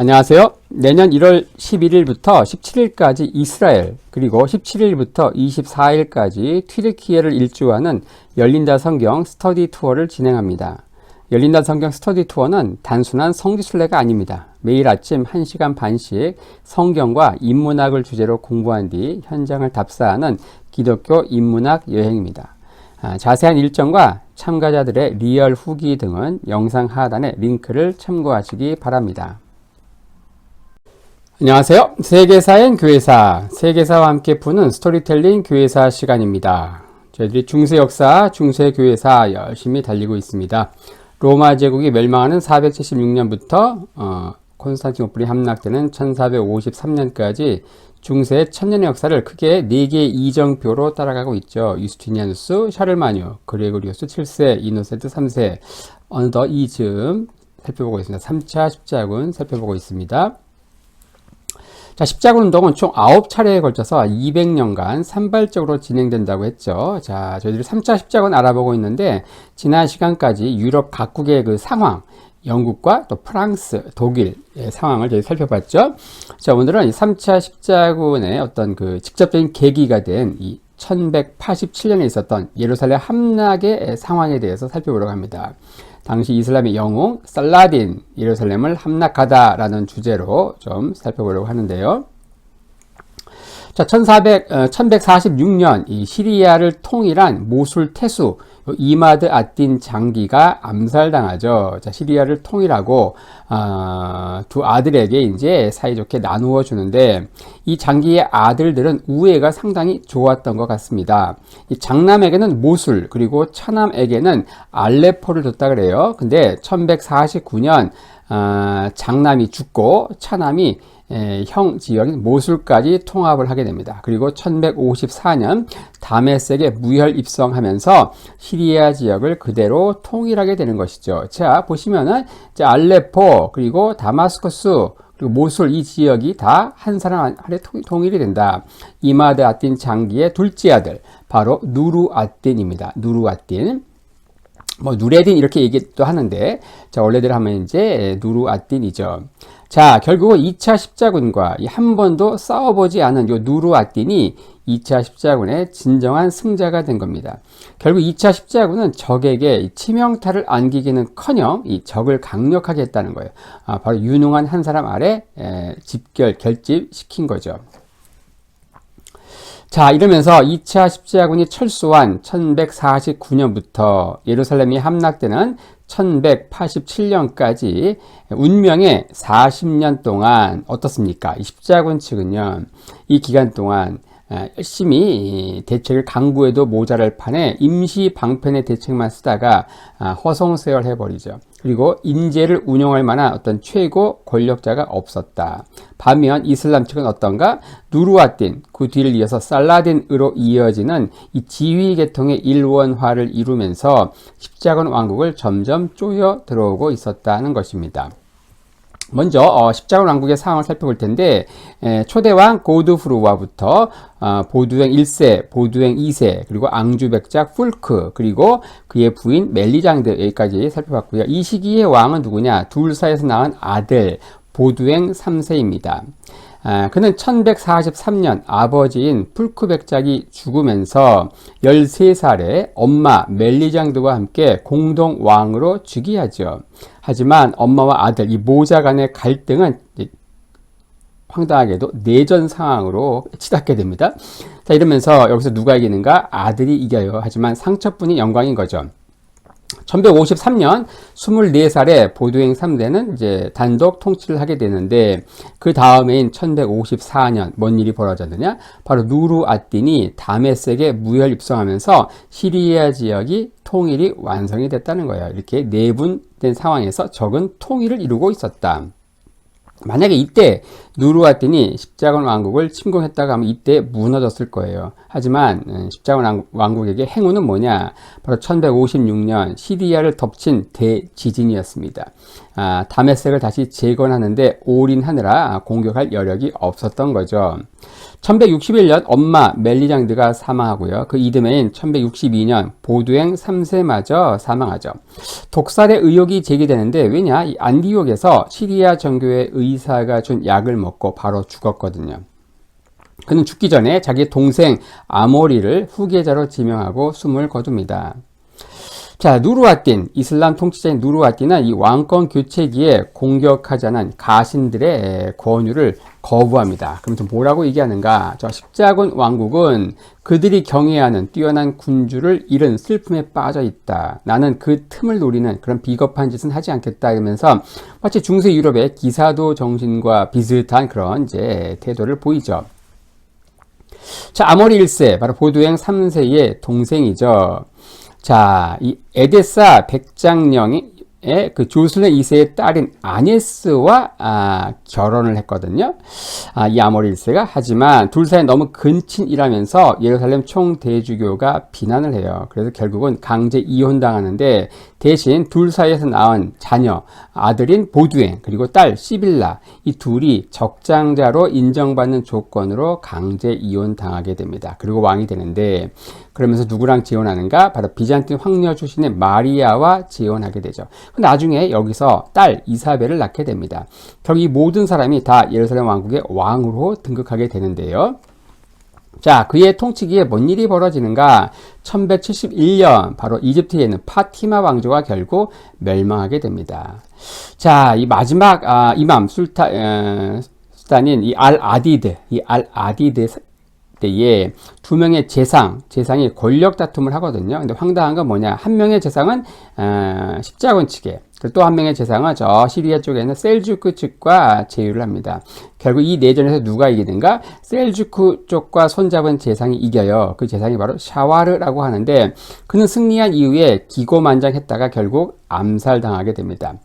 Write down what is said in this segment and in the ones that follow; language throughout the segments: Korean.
안녕하세요. 내년 1월 11일부터 17일까지 이스라엘, 그리고 17일부터 24일까지 튀르키예를 일주하는 열린다 성경 스터디 투어를 진행합니다. 열린다 성경 스터디 투어는 단순한 성지순례가 아닙니다. 매일 아침 1시간 반씩 성경과 인문학을 주제로 공부한 뒤 현장을 답사하는 기독교 인문학 여행입니다. 자세한 일정과 참가자들의 리얼 후기 등은 영상 하단의 링크를 참고하시기 바랍니다. 안녕하세요. 세계사엔 교회사, 세계사와 함께 푸는 스토리텔링 교회사 시간입니다. 저희들이 중세 역사, 중세 교회사 열심히 달리고 있습니다. 로마 제국이 멸망하는 476년부터 콘스탄티노플이 함락되는 1453년까지 중세 천년의 역사를 크게 4개의 이정표로 따라가고 있죠. 유스티니아누스, 샤를마뉴, 그레고리우스 7세, 이노센트 3세, 어느덧 이 즈음 살펴보고 있습니다. 3차 십자군 살펴보고 있습니다. 자, 십자군 운동은 총 9차례에 걸쳐서 200년간 산발적으로 진행된다고 했죠. 자, 저희들이 3차 십자군 알아보고 있는데, 지난 시간까지 유럽 각국의 그 상황, 영국과 또 프랑스, 독일의 상황을 저희 살펴봤죠. 자, 오늘은 이 3차 십자군의 어떤 그 직접적인 계기가 된 이 1187년에 있었던 예루살렘 함락의 상황에 대해서 살펴보려고 합니다. 당시 이슬람의 영웅 살라딘 예루살렘을 함락하다라는 주제로 좀 살펴보려고 하는데요. 자, 1146년 이 시리아를 통일한 모술 태수 이마드 앗딘 장기가 암살당하죠. 자, 시리아를 통일하고 두 아들에게 이제 사이좋게 나누어 주는데, 이 장기의 아들들은 우애가 상당히 좋았던 것 같습니다. 이 장남에게는 모술, 그리고 차남에게는 알레포를 줬다 그래요. 근데 1149년 장남이 죽고 차남이 형 지역인 모술까지 통합을 하게 됩니다. 그리고 1154년 다메섹에 무혈 입성하면서 시리아 지역을 그대로 통일하게 되는 것이죠. 자, 보시면은 알레포, 그리고 다마스커스, 그리고 모술, 이 지역이 다 한 사람 아래 통일이 된다. 이마드 앗딘 장기의 둘째 아들, 바로 누르 앗딘입니다. 누르 앗딘. 뭐 누레딘 이렇게 얘기도 하는데, 자, 원래대로 하면 이제 누르 앗딘이죠. 자, 결국은 2차 십자군과 한 번도 싸워보지 않은 요 누르 앗딘이 2차 십자군의 진정한 승자가 된 겁니다. 결국 2차 십자군은 적에게 치명타를 안기기는커녕 이 적을 강력하게 했다는 거예요. 바로 유능한 한 사람 아래 결집시킨 거죠. 자, 이러면서 2차 십자군이 철수한 1149년부터 예루살렘이 함락되는 1187년까지 운명의 40년 동안 어떻습니까? 이 십자군 측은요, 이 기간 동안 열심히 대책을 강구해도 모자랄 판에 임시 방편의 대책만 쓰다가 허송세월 해버리죠. 그리고 인재를 운용할 만한 어떤 최고 권력자가 없었다. 반면 이슬람 측은 어떤가? 누르 앗딘, 그 뒤를 이어서 살라딘으로 이어지는 이 지휘 계통의 일원화를 이루면서 십자군 왕국을 점점 쪼여 들어오고 있었다는 것입니다. 먼저 십자군 왕국의 상황을 살펴볼 텐데, 초대왕 고드프루와부터 보두행 1세, 보두행 2세, 그리고 앙주백작 풀크, 그리고 그의 부인 멜리장드, 여기까지 살펴봤고요. 이 시기의 왕은 누구냐? 둘 사이에서 낳은 아들 보두행 3세입니다. 그는 1143년 아버지인 풀크백작이 죽으면서 13살에 엄마 멜리장드와 함께 공동 왕으로 즉위하죠. 하지만 엄마와 아들 이 모자 간의 갈등은 황당하게도 내전 상황으로 치닫게 됩니다. 자, 이러면서 여기서 누가 이기는가? 아들이 이겨요. 하지만 상처뿐이 영광인 거죠. 1153년 24살에 보두행 3대는 이제 단독 통치를 하게 되는데, 그 다음해인 1154년 뭔 일이 벌어졌느냐? 바로 누르 앗딘이 다메섹에 무혈 입성하면서 시리아 지역이 통일이 완성이 됐다는 거예요. 이렇게 내분된 상황에서 적은 통일을 이루고 있었다. 만약에 이때 누르 앗딘이 십자군 왕국을 침공했다고 하면 이때 무너졌을 거예요. 하지만 십자군 왕국에게 행운은 뭐냐? 바로 1156년 시리아를 덮친 대지진이었습니다. 다메섹을 다시 재건하는데 올인하느라 공격할 여력이 없었던 거죠. 1161년 엄마 멜리장드가 사망하고요. 그 이듬해인 1162년 보두행 3세마저 사망하죠. 독살의 의혹이 제기되는데 왜냐? 이 안디옥에서 시리아 정교회 의사가 준 약을 먹고 바로 죽었거든요. 그는 죽기 전에 자기 동생 아모리를 후계자로 지명하고 숨을 거둡니다. 자, 누르아딘, 이슬람 통치자인 누르아딘은 이 왕권 교체기에 공격하자는 가신들의 권유를 거부합니다. 그럼 또 뭐라고 얘기하는가? 저 십자군 왕국은 그들이 경애하는 뛰어난 군주를 잃은 슬픔에 빠져 있다. 나는 그 틈을 노리는 그런 비겁한 짓은 하지 않겠다. 이러면서 마치 중세 유럽의 기사도 정신과 비슷한 그런 이제 태도를 보이죠. 자, 아모리 1세, 바로 보두행 3세의 동생이죠. 자, 이 에데사 백장령의 그 조술래 2세의 딸인 아네스와 결혼을 했거든요. 이 아모리 1세가. 하지만 둘 사이 너무 근친이라면서 예루살렘 총대주교가 비난을 해요. 그래서 결국은 강제 이혼당하는데 대신 둘 사이에서 낳은 자녀, 아들인 보두행 그리고 딸 시빌라, 이 둘이 적장자로 인정받는 조건으로 강제 이혼당하게 됩니다. 그리고 왕이 되는데, 그러면서 누구랑 재혼하는가? 바로 비잔틴 황녀 출신의 마리아와 재혼하게 되죠. 나중에 여기서 딸 이사벨을 낳게 됩니다. 결국 이 모든 사람이 다 예루살렘 왕국의 왕으로 등극하게 되는데요. 자, 그의 통치기에 뭔 일이 벌어지는가? 1171년 바로 이집트에 있는 파티마 왕조가 결국 멸망하게 됩니다. 자, 이 마지막 이맘 술탄인 이 알아디드 때에 두 명의 재상이 권력 다툼을 하거든요. 근데 황당한 건 뭐냐? 한 명의 재상은 십자군 측에, 또 한 명의 재상은 저 시리아 쪽에 있는 셀주크 측과 제휴를 합니다. 결국 이 내전에서 누가 이기는가? 셀주크 쪽과 손잡은 재상이 이겨요. 그 재상이 바로 샤와르라고 하는데, 그는 승리한 이후에 기고만장했다가 결국 암살당하게 됩니다.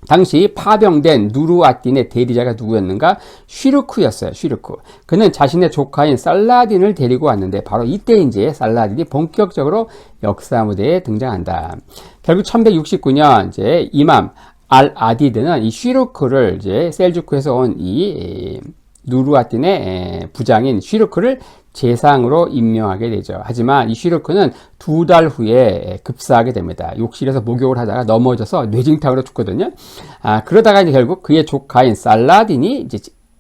당시 파병된 누르아딘의 대리자가 누구였는가? 쉬르쿠였어요. 쉬르쿠. 그는 자신의 조카인 살라딘을 데리고 왔는데 바로 이때 이제 살라딘이 본격적으로 역사 무대에 등장한다. 결국 1169년 이제 이맘 알아디드는 이 쉬르쿠를 이제 셀주크에서 온 이 누르아딘의 부장인 쉬르쿠를 재상으로 임명하게 되죠. 하지만 이 쉬르크는 2달 후에 급사하게 됩니다. 욕실에서 목욕을 하다가 넘어져서 뇌진탕으로 죽거든요. 그러다가 이제 결국 그의 조카인 살라딘이 이제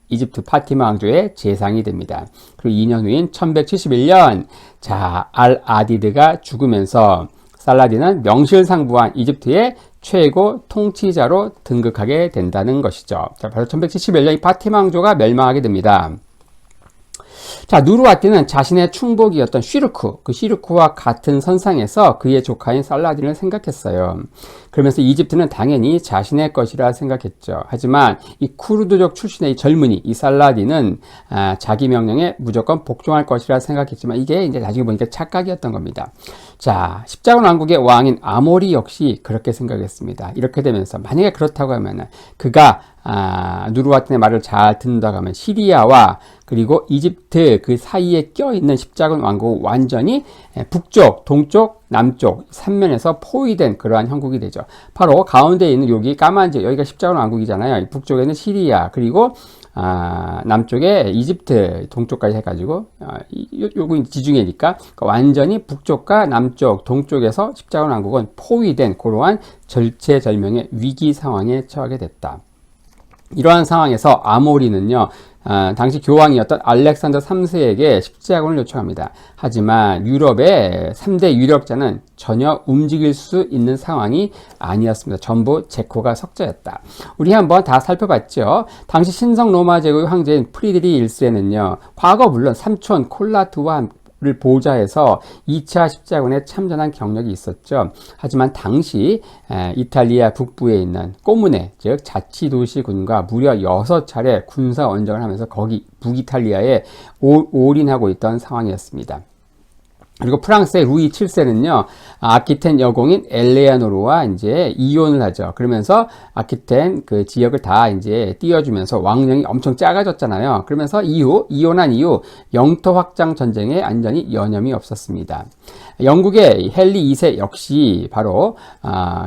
이집트 파티마 왕조의 재상이 됩니다. 그리고 2년 후인 1171년, 자, 알아디드가 죽으면서 살라딘은 명실상부한 이집트의 최고 통치자로 등극하게 된다는 것이죠. 자, 바로 1171년 이 파티마 왕조가 멸망하게 됩니다. 자, 누르아딘은 자신의 충복이었던 쉬르쿠, 그 쉬르쿠와 같은 선상에서 그의 조카인 살라딘을 생각했어요. 그러면서 이집트는 당연히 자신의 것이라 생각했죠. 하지만 이 쿠르드족 출신의 이 젊은이, 이 살라딘은 자기 명령에 무조건 복종할 것이라 생각했지만 이게 이제 나중에 보니까 착각이었던 겁니다. 자, 십자군 왕국의 왕인 아모리 역시 그렇게 생각했습니다. 이렇게 되면서 만약에 그렇다고 하면 그가 누르아딘의 말을 잘 듣는다고 하면 시리아와 그리고 이집트 그 사이에 껴있는 십자군 왕국은 완전히 북쪽, 동쪽, 남쪽 3면에서 포위된 그러한 형국이 되죠. 바로 가운데 있는 여기 까만 지 여기가 십자군 왕국이잖아요. 북쪽에는 시리아 그리고 남쪽에 이집트 동쪽까지 해가지고 요거 지중해니까 완전히 북쪽과 남쪽 동쪽에서 십자군 왕국은 포위된 그러한 절체절명의 위기 상황에 처하게 됐다. 이러한 상황에서 아모리는요, 당시 교황이었던 알렉산더 3세에게 십자군을 요청합니다. 하지만 유럽의 3대 유력자는 전혀 움직일 수 있는 상황이 아니었습니다. 전부 제코가 석자였다. 우리 한번 다 살펴봤죠. 당시 신성 로마 제국의 황제인 프리드리 1세는요, 과거 물론 삼촌 콜라트와 를 보좌해서 2차 십자군에 참전한 경력이 있었죠. 하지만 당시 이탈리아 북부에 있는 꼬무네, 즉 자치도시군과 무려 6차례 군사 원정을 하면서 거기 북이탈리아에 올인하고 있던 상황이었습니다. 그리고 프랑스의 루이 7세는요, 아키텐 여공인 엘레아노르와 이제 이혼을 하죠. 그러면서 아키텐 그 지역을 다 이제 띄워주면서 왕령이 엄청 작아졌잖아요. 그러면서 이혼한 이후 영토 확장 전쟁에 완전히 여념이 없었습니다. 영국의 헨리 2세 역시 바로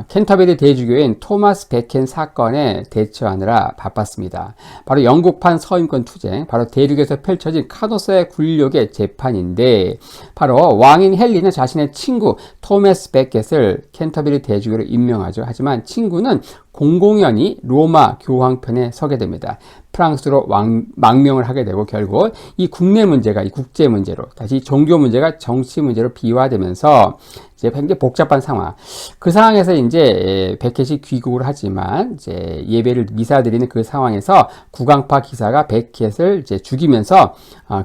캔터베리 대주교인 토마스 베켄 사건에 대처하느라 바빴습니다. 바로 영국판 서인권 투쟁, 바로 대륙에서 펼쳐진 카노스의 굴욕의 재판인데, 바로 왕인 헨리는 자신의 친구 토마스 베켓을 캔터베리 대주교로 임명하죠. 하지만 친구는 공공연히 로마 교황편에 서게 됩니다. 프랑스로 망명을 하게 되고 결국 이 국내 문제가 이 국제 문제로, 다시 종교 문제가 정치 문제로 비화되면서 이제 굉장히 복잡한 상황. 그 상황에서 이제 베켓이 귀국을 하지만 이제 예배를 미사 드리는 그 상황에서 국왕파 기사가 베켓을 이제 죽이면서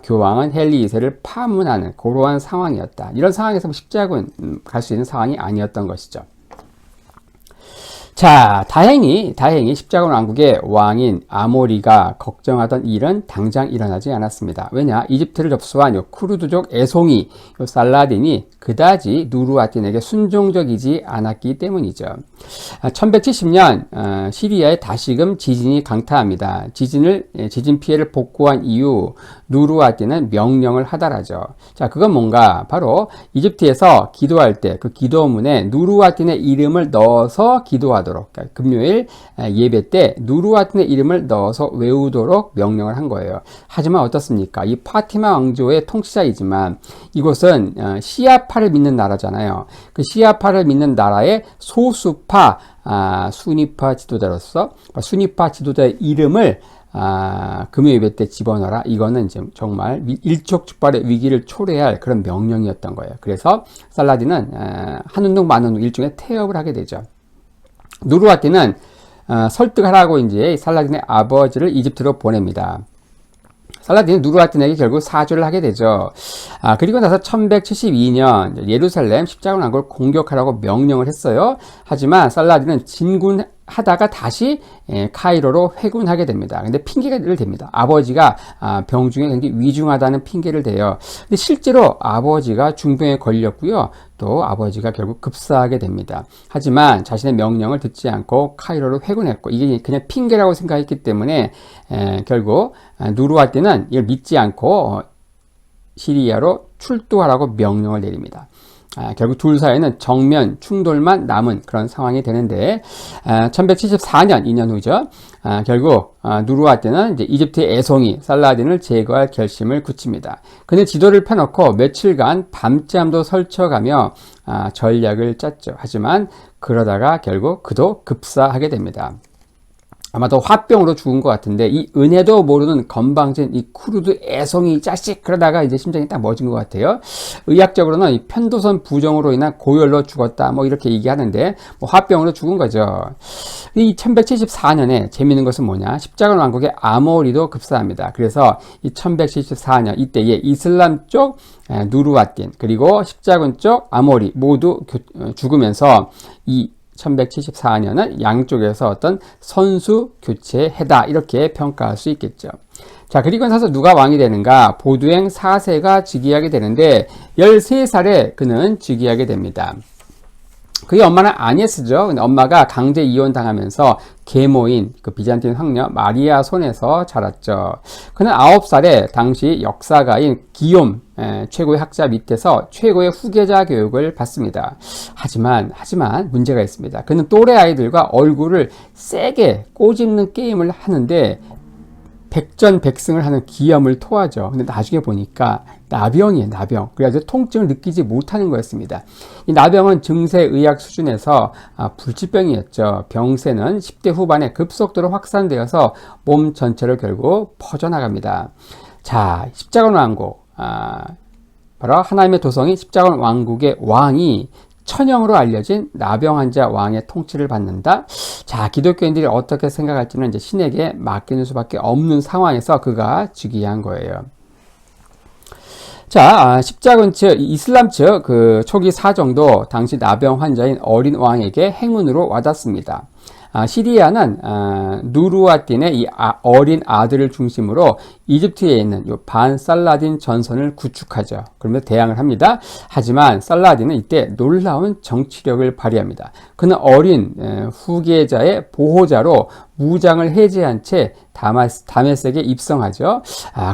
교황은 헨리 2세를 파문하는 그러한 상황이었다. 이런 상황에서 십자군 갈 수 있는 상황이 아니었던 것이죠. 자, 다행히 십자군 왕국의 왕인 아모리가 걱정하던 일은 당장 일어나지 않았습니다. 왜냐? 이집트를 접수한 요 쿠르드족 애송이 요 살라딘이 그다지 누르아딘에게 순종적이지 않았기 때문이죠. 1170년 시리아에 다시금 지진이 강타합니다. 지진 피해를 복구한 이후 누르아딘은 명령을 하달하죠. 자, 그건 뭔가 바로 이집트에서 기도할 때 그 기도문에 누르아딘의 이름을 넣어서 기도하도록, 그러니까 금요일 예배 때 누르아딘의 이름을 넣어서 외우도록 명령을 한 거예요. 하지만 어떻습니까? 이 파티마 왕조의 통치자이지만 이곳은 시아파를 믿는 나라잖아요. 그 시아파를 믿는 나라의 소수파 수니파 지도자로서 수니파 지도자의 이름을 금요 예배 때 집어넣어라. 이거는 이제 정말 일촉즉발의 위기를 초래할 그런 명령이었던 거예요. 그래서 살라딘은 한운동 만운동 일종의 태업을 하게 되죠. 누르아딘은 설득하라고 이제 살라딘의 아버지를 이집트로 보냅니다. 살라딘은 누르아딘에게 결국 사죄를 하게 되죠. 그리고 나서 1172년 예루살렘 십자군 왕국을 공격하라고 명령을 했어요. 하지만 살라딘은 진군하다가 다시 카이로로 회군하게 됩니다. 근데 핑계를 댑니다. 아버지가 병 중에 굉장히 위중하다는 핑계를 대요. 근데 실제로 아버지가 중병에 걸렸고요. 또 아버지가 결국 급사하게 됩니다. 하지만 자신의 명령을 듣지 않고 카이로로 회군했고, 이게 그냥 핑계라고 생각했기 때문에 결국 누르아딘은 이걸 믿지 않고 시리아로 출도하라고 명령을 내립니다. 결국 둘 사이에는 정면 충돌만 남은 그런 상황이 되는데, 1174년 2년 후죠. 결국 누르아딘은 이제 이집트의 애송이 살라딘을 제거할 결심을 굳힙니다. 그는 지도를 펴놓고 며칠간 밤잠도 설쳐가며 전략을 짰죠. 하지만 그러다가 결국 그도 급사하게 됩니다. 아마도 화병으로 죽은 것 같은데, 이 은혜도 모르는 건방진 이 쿠르드 애송이 자식, 그러다가 이제 심장이 딱 멎은 것 같아요. 의학적으로는 이 편도선 부종으로 인한 고열로 죽었다, 뭐 이렇게 얘기하는데, 뭐 화병으로 죽은 거죠. 이 1174년에 재밌는 것은 뭐냐? 십자군 왕국의 아모리도 급사합니다. 그래서 이 1174년 이때에 이슬람 쪽 누르아딘, 그리고 십자군 쪽 아모리 모두 죽으면서 이 1174년은 양쪽에서 어떤 선수 교체의 해다, 이렇게 평가할 수 있겠죠. 자, 그리고 나서 누가 왕이 되는가? 보두행 4세가 즉위하게 되는데 13살에 그는 즉위하게 됩니다. 그의 엄마는 아니에스죠. 근데 엄마가 강제 이혼당하면서 계모인 그 비잔틴 황녀 마리아 손에서 자랐죠. 그는 9살에 당시 역사가인 기욤 최고의 학자 밑에서 최고의 후계자 교육을 받습니다. 하지만 문제가 있습니다. 그는 또래 아이들과 얼굴을 세게 꼬집는 게임을 하는데 백전백승을 하는 기염을 토하죠. 근데 나중에 보니까 나병이에요, 나병. 그래가지고 통증을 느끼지 못하는 거였습니다. 이 나병은 증세의학 수준에서 불치병이었죠. 병세는 10대 후반에 급속도로 확산되어서 몸 전체로 결국 퍼져나갑니다. 자, 십자군 왕국, 바로 하나님의 도성인 십자군 왕국의 왕이 천형으로 알려진 나병 환자 왕의 통치를 받는다. 자, 기독교인들이 어떻게 생각할지는 이제 신에게 맡기는 수밖에 없는 상황에서 그가 즉위한 거예요. 자, 십자군 측, 이슬람 측 그 초기 사정도 당시 나병 환자인 어린 왕에게 행운으로 와닿습니다. 시리아는 누르아딘의 이 어린 아들을 중심으로 이집트에 있는 요 반살라딘 전선을 구축하죠. 그러면서 대항을 합니다. 하지만 살라딘은 이때 놀라운 정치력을 발휘합니다. 그는 어린 후계자의 보호자로 무장을 해제한 채 다메섹에 입성하죠.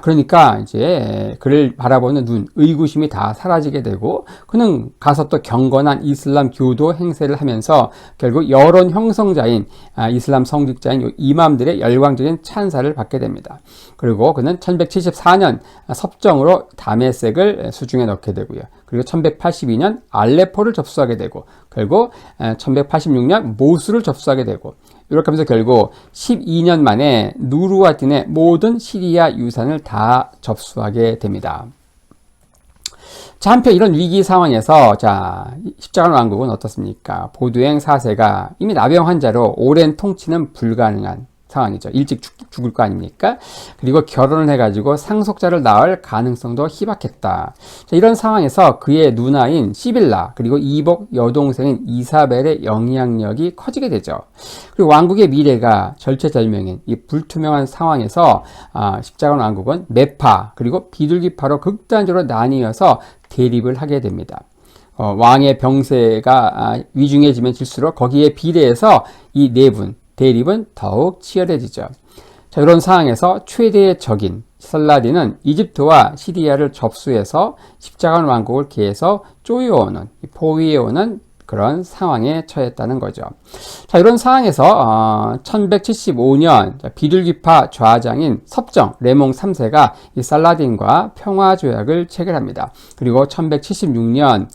그러니까 이제 그를 바라보는 눈, 의구심이 다 사라지게 되고 그는 가서 또 경건한 이슬람 교도 행세를 하면서 결국 여론 형성자인 이슬람 성직자인 이맘들의 열광적인 찬사를 받게 됩니다. 그리고 그는 1174년 섭정으로 다메섹을 수중에 넣게 되고요. 그리고 1182년 알레포를 접수하게 되고 결국 1186년 모술을 접수하게 되고 이렇게 하면서 결국 12년 만에 누르아딘의 모든 시리아 유산을 다 접수하게 됩니다. 자, 한편 이런 위기 상황에서 십자가 왕국은 어떻습니까? 보두행 4세가 이미 나병 환자로 오랜 통치는 불가능한 상황이죠. 일찍 죽을 거 아닙니까? 그리고 결혼을 해가지고 상속자를 낳을 가능성도 희박했다. 자, 이런 상황에서 그의 누나인 시빌라 그리고 이복 여동생인 이사벨의 영향력이 커지게 되죠. 그리고 왕국의 미래가 절체절명인 이 불투명한 상황에서 십자가 왕국은 매파 그리고 비둘기파로 극단적으로 나뉘어서 대립을 하게 됩니다. 왕의 병세가 위중해지면 질수록 거기에 비례해서 이 내분 대립은 더욱 치열해지죠. 자, 이런 상황에서 최대의 적인 살라딘은 이집트와 시리아를 접수해서 십자가 왕국을 계속 쪼여오는, 포위해오는 그런 상황에 처했다는 거죠. 자, 이런 상황에서 1175년 비둘기파 좌장인 섭정 레몽 3세가 이 살라딘과 평화조약을 체결합니다. 그리고 1176년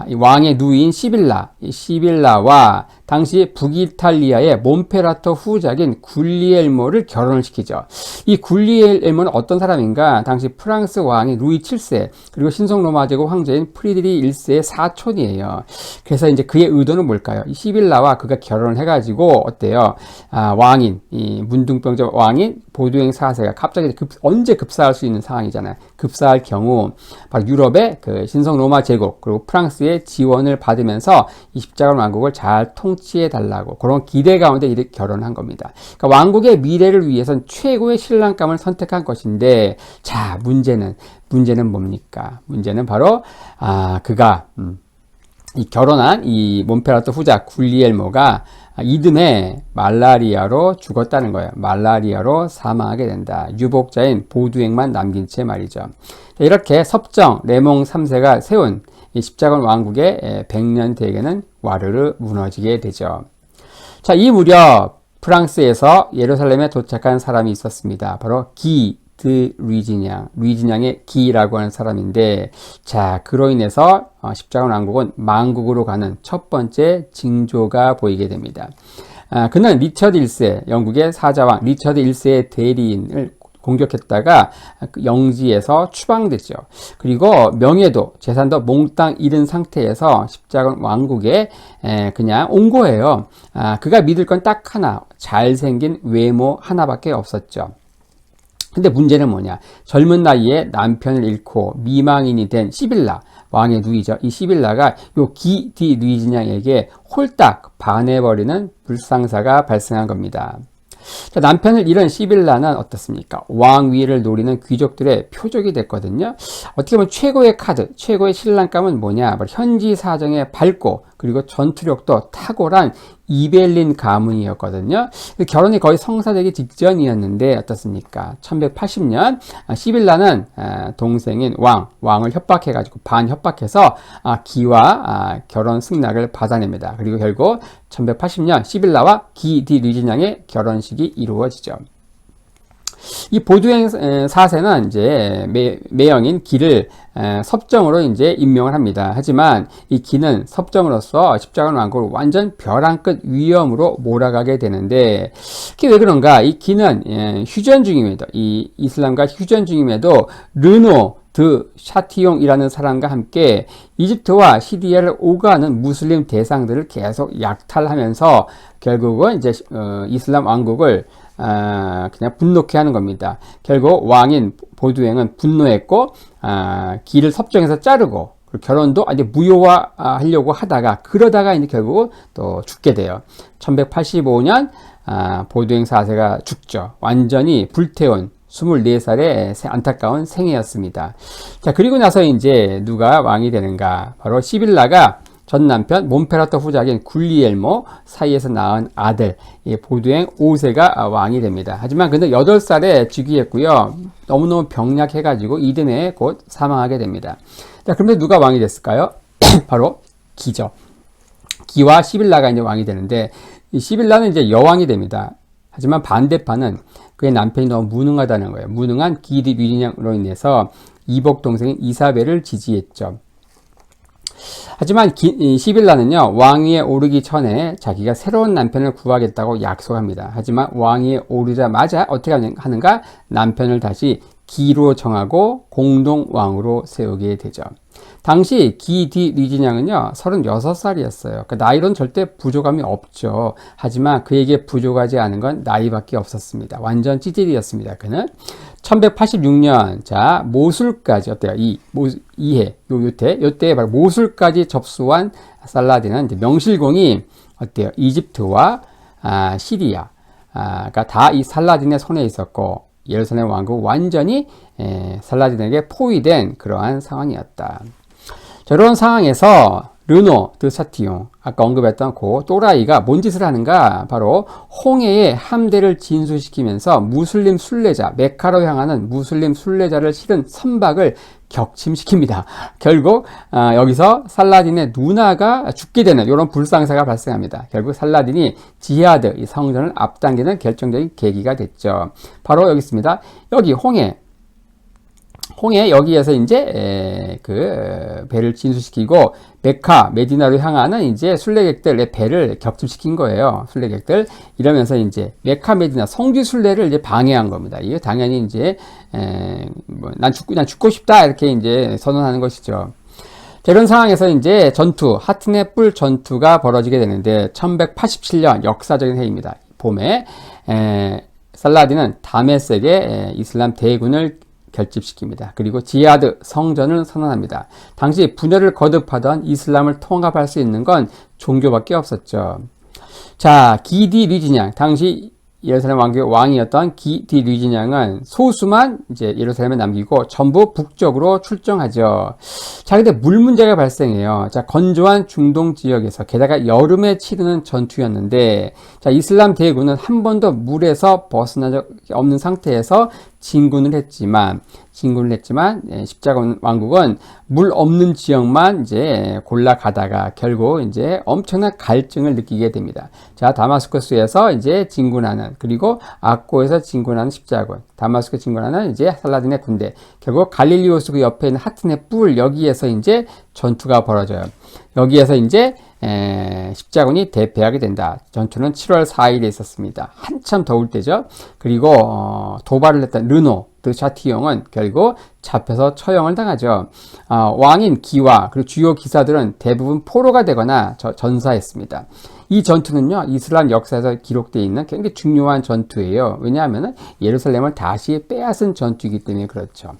이 왕의 누이인 시빌라와 당시 북이탈리아의 몬페라토 후작인 굴리엘모를 결혼을 시키죠. 이 굴리엘모는 어떤 사람인가? 당시 프랑스 왕이 루이 7세 그리고 신성 로마 제국 황제인 프리드리 1세의 사촌이에요. 그래서 이제 그의 의도는 뭘까요? 이 시빌라와 그가 결혼을 해가지고 어때요? 왕인 이 문둥병자 왕인 보두행 4세가 갑자기 언제 급사할 수 있는 상황이잖아요. 급사할 경우 바로 유럽의 그 신성 로마 제국 그리고 프랑스의 지원을 받으면서 이 십자가 왕국을 잘 통치해 달라고 그런 기대 가운데 이렇게 결혼한 겁니다. 그러니까 왕국의 미래를 위해선 최고의 신랑감을 선택한 것인데 자 문제는 뭡니까? 문제는 바로 그가 이 결혼한 이 몬페라토 후작 굴리엘모가 이듬해 말라리아로 죽었다는 거예요. 말라리아로 사망하게 된다. 유복자인 보두행만 남긴 채 말이죠. 이렇게 섭정 레몽 3세가 세운 이 십자가 왕국의 100년 대계는 와르르 무너지게 되죠. 자, 이 무렵 프랑스에서 예루살렘에 도착한 사람이 있었습니다. 바로 루이진양의 기라고 하는 사람인데, 자, 그로 인해서 십자가 왕국은 망국으로 가는 첫 번째 징조가 보이게 됩니다. 그는 리처드 1세, 영국의 사자왕 리처드 1세의 대리인을 공격했다가 영지에서 추방됐죠. 그리고 명예도 재산도 몽땅 잃은 상태에서 십자가 왕국에 그냥 온 거예요. 그가 믿을 건 딱 하나, 잘생긴 외모 하나밖에 없었죠. 근데 문제는 뭐냐? 젊은 나이에 남편을 잃고 미망인이 된 시빌라, 왕의 누이죠. 이 시빌라가 요 기디 루이진양에게 홀딱 반해버리는 불상사가 발생한 겁니다. 자, 남편을 잃은 시빌라는 어떻습니까? 왕위를 노리는 귀족들의 표적이 됐거든요. 어떻게 보면 최고의 카드, 최고의 신랑감은 뭐냐? 바로 현지 사정에 밝고 그리고 전투력도 탁월한 이벨린 가문이었거든요. 결혼이 거의 성사되기 직전이었는데 어떻습니까? 1180년 시빌라는 동생인 왕을 협박해가지고 반협박해서 기와 결혼 승낙을 받아냅니다. 그리고 결국 1180년 시빌라와 기디 류진양의 결혼식이 이루어지죠. 이 보두행 4세는 이제 매형인 기를 섭정으로 이제 임명을 합니다. 하지만 이 기는 섭정으로서 십자가 왕국을 완전 벼랑 끝 위험으로 몰아가게 되는데, 그게 왜 그런가? 이 기는 휴전 중임에도, 이 이슬람과 휴전 중임에도 르노 드 샤티용이라는 사람과 함께 이집트와 시리아를 오가는 무슬림 대상들을 계속 약탈하면서 결국은 이제 이슬람 왕국을 그냥 분노케 하는 겁니다. 결국 왕인 보두행은 분노했고 기를 섭정해서 자르고 그리고 결혼도 이제 무효화 하려고 하다가 그러다가 이제 결국 또 죽게 돼요. 1185년 보두행 4세가 죽죠. 완전히 불태운 24살의 안타까운 생애였습니다. 자, 그리고 나서 이제 누가 왕이 되는가? 바로 시빌라가 전 남편 몬페라토 후작인 굴리엘모 사이에서 낳은 아들 보두행 5세가 왕이 됩니다. 하지만 근데 8살에 즉위했고요. 너무너무 병약해가지고 이듬해 곧 사망하게 됩니다. 자, 그런데 누가 왕이 됐을까요? 바로 기죠. 기와 시빌라가 이제 왕이 되는데 이 시빌라는 이제 여왕이 됩니다. 하지만 반대파는 그의 남편이 너무 무능하다는 거예요. 무능한 기디 류진양으로 인해서 이복 동생인 이사벨을 지지했죠. 하지만 시빌라는요, 왕위에 오르기 전에 자기가 새로운 남편을 구하겠다고 약속합니다. 하지만 왕위에 오르자마자 어떻게 하는가? 남편을 다시 기로 정하고 공동왕으로 세우게 되죠. 당시 기디 리진양은요 36살이었어요. 그 나이로는 절대 부족함이 없죠. 하지만 그에게 부족하지 않은 건 나이밖에 없었습니다. 완전 찌질이었습니다. 그는 1186년 자 모술까지 어때요? 요때 바로 모술까지 접수한 살라딘은 이제 명실공히 어때요? 이집트와 시리아 그러니까 다 이 살라딘의 손에 있었고 예루살렘 왕국 완전히 살라딘에게 포위된 그러한 상황이었다. 자, 이런 상황에서 르노 드 사티용 아까 언급했던 그 또라이가 뭔 짓을 하는가? 바로 홍해의 함대를 진수시키면서 무슬림 순례자 메카로 향하는 무슬림 순례자를 실은 선박을 격침시킵니다. 결국 여기서 살라딘의 누나가 죽게 되는 이런 불상사가 발생합니다. 결국 살라딘이 지하드 이 성전을 앞당기는 결정적인 계기가 됐죠. 바로 여기 있습니다. 여기 홍해 여기에서 이제 그 배를 진수시키고 메카 메디나로 향하는 이제 순례객들의 배를 격침시킨 거예요. 순례객들 이러면서 이제 메카 메디나 성지 순례를 이제 방해한 겁니다. 이게 당연히 이제 난 죽고 싶다 이렇게 이제 선언하는 것이죠. 자, 이런 상황에서 이제 하트네 뿔 전투가 벌어지게 되는데 1187년 역사적인 해입니다. 봄에 살라딘은 다메섹의 이슬람 대군을 결집시킵니다. 그리고 지하드 성전을 선언합니다. 당시 분열을 거듭하던 이슬람을 통합할 수 있는 건 종교밖에 없었죠. 자, 기디 류진양 당시 예루살렘 왕국의 왕이었던 기디 류진양은 소수만 이제 예루살렘에 남기고 전부 북쪽으로 출정하죠. 자, 근데 물 문제가 발생해요. 자, 건조한 중동 지역에서 게다가 여름에 치르는 전투였는데, 자, 이슬람 대군은 한 번도 물에서 벗어난 적이 없는 상태에서 진군을 했지만 십자가 왕국은 물 없는 지역만 이제 골라가다가 결국 이제 엄청난 갈증을 느끼게 됩니다. 자, 다마스커스에서 이제 진군하는 그리고 악고에서 진군하는 십자군, 다마스커스 진군하는 이제 살라딘의 군대, 결국 갈릴리오스 그 옆에 있는 하트네 뿔 여기에서 이제 전투가 벌어져요. 여기에서 이제 십자군이 대패하게 된다. 전투는 7월 4일에 있었습니다. 한참 더울 때죠. 그리고 도발을 했던 르노 드 샤티용은 결국 잡혀서 처형을 당하죠. 왕인 기와 그리고 주요 기사들은 대부분 포로가 되거나 전사했습니다. 이 전투는요 이슬람 역사에서 기록되어 있는 굉장히 중요한 전투예요. 왜냐하면 예루살렘을 다시 빼앗은 전투이기 때문에 그렇죠.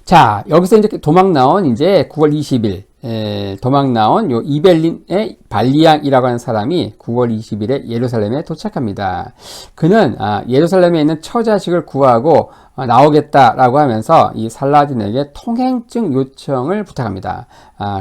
자, 여기서 이제 도망 나온 이제 9월 20일 도망 나온 요 이벨린의 발리앙이라고 하는 사람이 9월 20일에 예루살렘에 도착합니다. 그는 예루살렘에 있는 처자식을 구하고 나오겠다라고 하면서 이 살라딘에게 통행증 요청을 부탁합니다.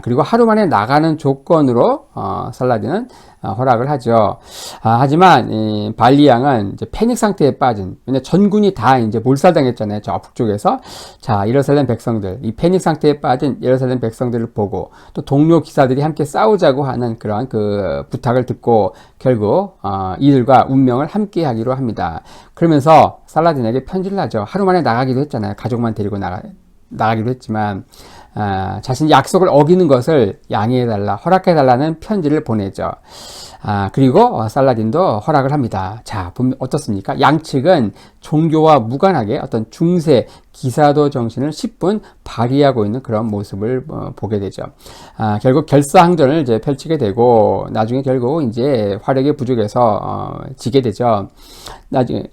그리고 하루 만에 나가는 조건으로 살라딘은 허락을 하죠. 하지만 발리앙은 이제 패닉 상태에 빠진, 왜냐 전군이 다 이제 몰살당했잖아요. 저 북쪽에서. 자, 예루살렘 백성들, 이 패닉 상태에 빠진 예루살렘 백성들을 보고 또 동료 기사들이 함께 싸우자고 하는 그러한 그 부탁을 듣고 결국 이들과 운명을 함께 하기로 합니다. 그러면서 살라딘에게 편지를 하죠. 하루 만에 나가기도 했잖아요. 가족만 데리고 나가기로 했지만 자신이 약속을 어기는 것을 양해해달라, 허락해달라는 편지를 보내죠. 그리고 살라딘도 허락을 합니다. 자, 어떻습니까? 양측은 종교와 무관하게 어떤 중세 기사도 정신을 10분 발휘하고 있는 그런 모습을 보게 되죠. 결국 결사항전을 이제 펼치게 되고 나중에 결국 이제 화력이 부족해서 지게 되죠.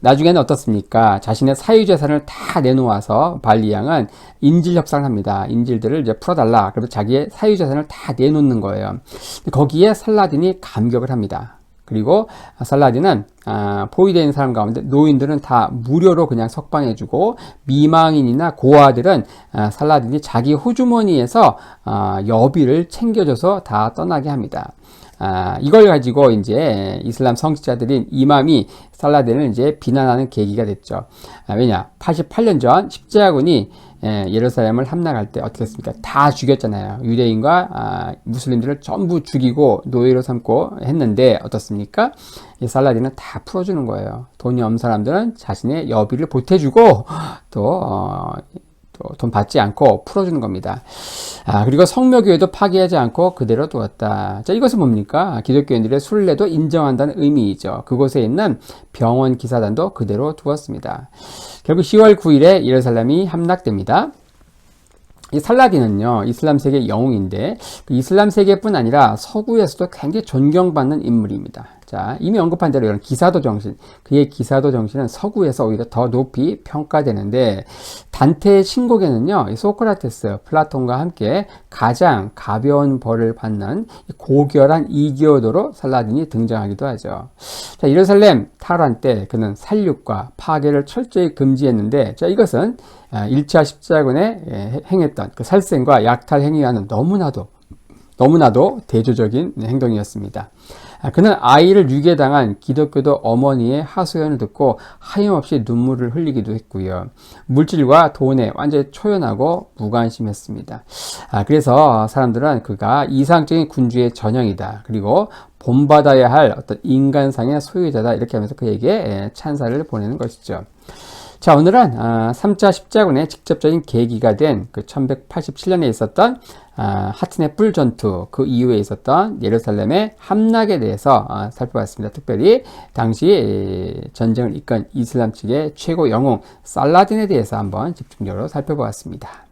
나중에는 어떻습니까? 자신의 사유재산을 다 내놓아서 발리양은 인질 협상을 합니다. 인질들을 이제 풀어달라. 그래서 자기의 사유재산을 다 내놓는 거예요. 거기에 살라딘이 감격을 합니다. 그리고 살라딘은 포위되어 있는 사람 가운데 노인들은 다 무료로 그냥 석방해주고 미망인이나 고아들은 살라딘이 자기 호주머니에서 여비를 챙겨줘서 다 떠나게 합니다. 이걸 가지고 이제 이슬람 성직자들인 이맘이 살라딘을 이제 비난하는 계기가 됐죠. 왜냐? 88년 전 십자군이 예루살렘을 함락할 때 어떻게 했습니까? 다 죽였잖아요. 유대인과 무슬림들을 전부 죽이고 노예로 삼고 했는데 어떻습니까? 이 살라딘은 다 풀어주는 거예요. 돈이 없는 사람들은 자신의 여비를 보태주고 또 돈 받지 않고 풀어주는 겁니다. 그리고 성묘교회도 파괴하지 않고 그대로 두었다. 자, 이것은 뭡니까? 기독교인들의 순례도 인정한다는 의미이죠. 그곳에 있는 병원 기사단도 그대로 두었습니다. 결국 10월 9일에 예루살렘이 함락됩니다. 이 살라딘은요, 이슬람 세계 영웅인데, 그 이슬람 세계뿐 아니라 서구에서도 굉장히 존경받는 인물입니다. 자, 이미 언급한 대로 이런 기사도 정신, 그의 기사도 정신은 서구에서 오히려 더 높이 평가되는데, 단테의 신곡에는요, 이 소크라테스, 플라톤과 함께 가장 가벼운 벌을 받는 고결한 이교도로 살라딘이 등장하기도 하죠. 자, 예루살렘 탈환 때 그는 살육과 파괴를 철저히 금지했는데, 자, 이것은 1차 십자군에 행했던 그 살생과 약탈 행위와는 너무나도 대조적인 행동이었습니다. 그는 아이를 유괴당한 기독교도 어머니의 하소연을 듣고 하염없이 눈물을 흘리기도 했고요. 물질과 돈에 완전히 초연하고 무관심했습니다. 그래서 사람들은 그가 이상적인 군주의 전형이다. 그리고 본받아야 할 어떤 인간상의 소유자다. 이렇게 하면서 그에게 찬사를 보내는 것이죠. 자, 오늘은 3차 십자군의 직접적인 계기가 된 그 1187년에 있었던 하트네 뿔 전투, 그 이후에 있었던 예루살렘의 함락에 대해서 살펴봤습니다. 특별히 당시 전쟁을 이끈 이슬람 측의 최고 영웅 살라딘에 대해서 한번 집중적으로 살펴보았습니다.